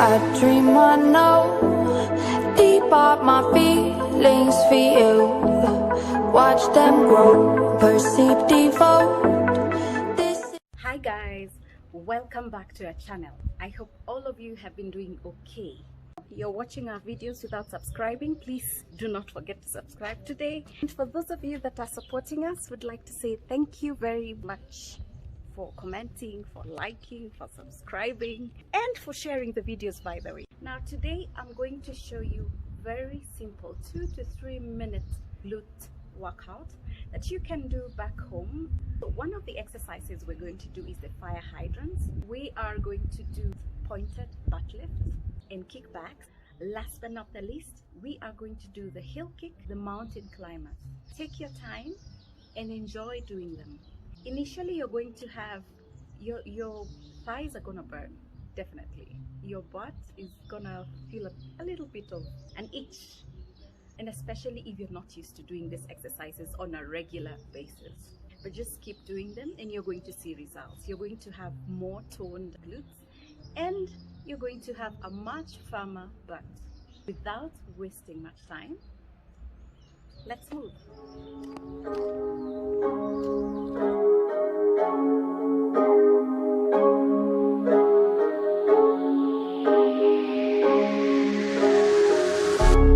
I dream I know deep up my feelings for you. Watch them grow, perceive, devote. Hi guys, welcome back to our channel. I hope all of you have been doing okay. You're watching our videos without subscribing. Please do not forget to subscribe today. And for those of you that are supporting us, would like to say thank you very much for commenting, for liking, for subscribing, and for sharing the videos, by the way. Now today I'm going to show you very simple 2 to 3 minute glute workout that you can do back home. So one of the exercises we're going to do is the fire hydrants. We are going to do pointed butt lifts and kickbacks. Last but not the least, we are going to do the hill kick, the mountain climbers. Take your time and enjoy doing them. Initially, you're going to have your thighs are gonna burn, definitely. Your butt is gonna feel a little bit of an itch, and especially if you're not used to doing these exercises on a regular basis. But just keep doing them and you're going to see results. You're going to have more toned glutes and you're going to have a much firmer butt. Without wasting much time, let's move.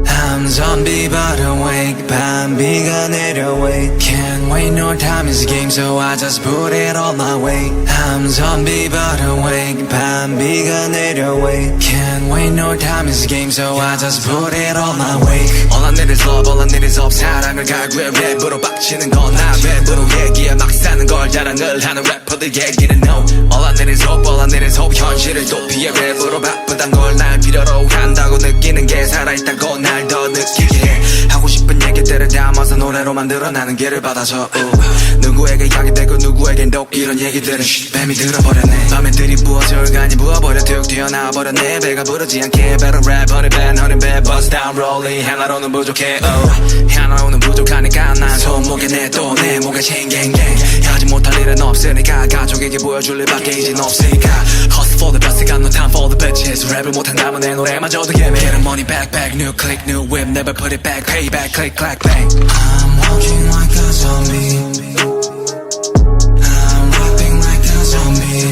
I'm zombie but awake, 밤비가 내려wake. Can't wait, no time is a game, so I just put it all my way. I'm zombie but awake, 밤비가 내려wake. Can't wait, no time is a game, so I just put it all my way. All I need is love, all I need is hope. 사랑을 갈구해 랩으로 빡치는 건 나 랩으로 얘기해 막 사는 걸 자랑을 하는 래퍼들 얘기는 no. All I need is hope, all I need is hope. 현실을 도피해 랩으로 바쁘단 걸 날 필요로 한다고 느끼는 게 살아있다고 날 더 느끼게 해. 하고 싶은 얘기들을 담아서 노래로 만들어 나는 길을 받아서 누구에게 약이 되고 누구에겐 독 이런 얘기들은 뱀이 들어버렸네. 밤에 들이부어져 간이 부어버려 툭 튀어나와버렸네. 배가 부르지 않게 better rap honey bad honey bad bust down rolling. 하나로는 부족해 하나로는 부족하니까 난 손목에 내 또 내 목에 싱갱갱. 하지 못할 일은 없으니까 가족에게 보여줄 일밖에 이젠 없으니까 hustle for the best got no time for the bitches. 랩을 못한다면 내 노래마저도 예매. Get the money back back new click new whip never put it back payback click clack bang. I'm walking like a zombie. I'm rapping like a zombie.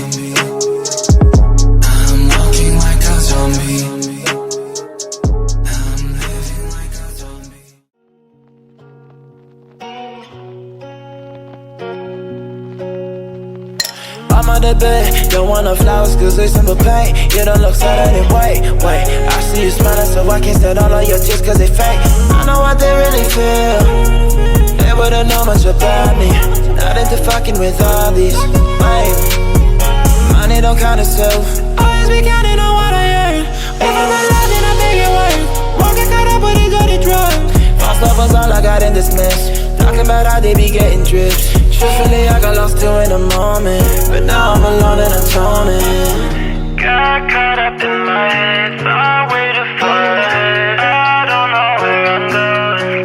I'm walking like a zombie. I'm living like a zombie. I'm on the bed, don't want no flowers cause it's simple pain. You don't look sad anyway, wait. I see you smiling so I can't stand all of your tears cause they fake. I know what they really feel. They wouldn't know much about me. Not into fucking with all these, wait. Money don't count itself. Always be counting on what I earn. Living my life and I make it work. Walking caught up with these dirty drugs. False love was all I got in this mess. Talking about how they be getting drips. Truthfully, I got lost too in the moment, but now I'm alone and atoning. Got caught up in my head, far way too far ahead. I don't know where I'm going.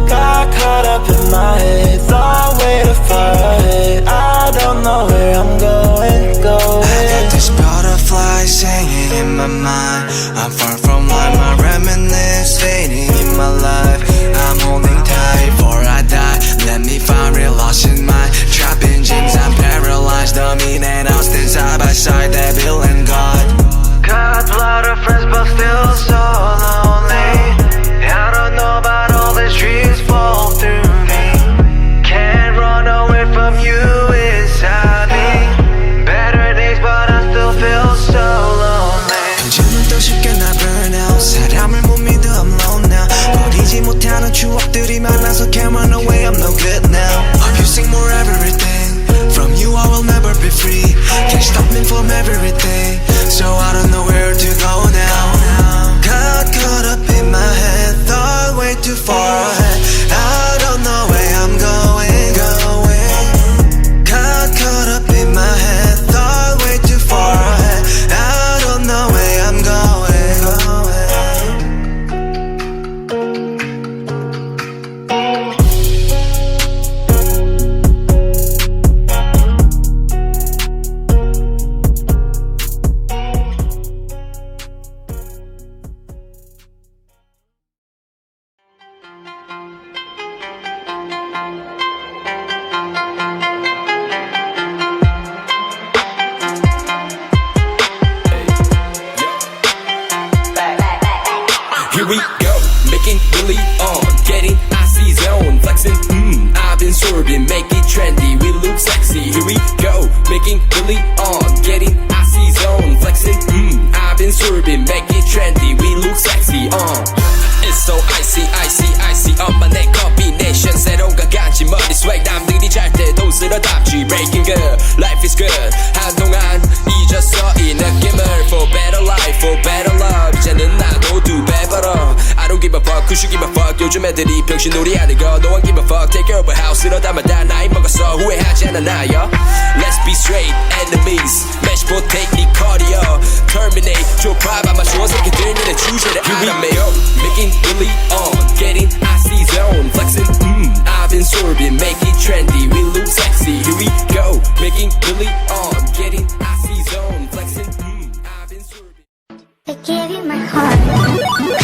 Got caught up in my head, far way too far ahead. I don't know where I'm going. I got this butterfly singing in my mind. I'm far from life, my reminiscence fading in my life. I'm holding tight before I die. Let me find real lost in my trapping dreams. I'm paralyzed, the mean and Austin side by side, devil and God. Got a lot of friends but still so lonely. I don't know about all these trees fall through me. Can't run away from you inside me. Better days but I still feel so lonely. 요즘은 또 쉽게 나 burn making really on, getting icy zone, flexing, I've been swerving, make it trendy, we look sexy, It's so icy, icy, icy, 엄마 내 combination, 새로운 가간지 머리 swag, 남들이 잘 때도 쓸어담지, breaking good, life is good, 한동안 잊었어 이 느낌을, for better life, for better love, 이제는 나도 두 배 벌어, I don't give a fuck, who should give a fuck, 요즘 애들이 병신놀이 하는 거, no one give a fuck, take care of a house, 쓸어담아다 나이 먹었어, 후회하지 않아 나요, let's be straight, enemies, match potato, 네 cardio, terminate, 줘 봐봐만 좋은 새끼들 눈에 주제를 알아매요, making really on, getting icy zone, flexing, I've been swerving, make it trendy, we look sexy, here we go, making really on, getting icy zone, flexing, I've been swerving. I gave you my heart.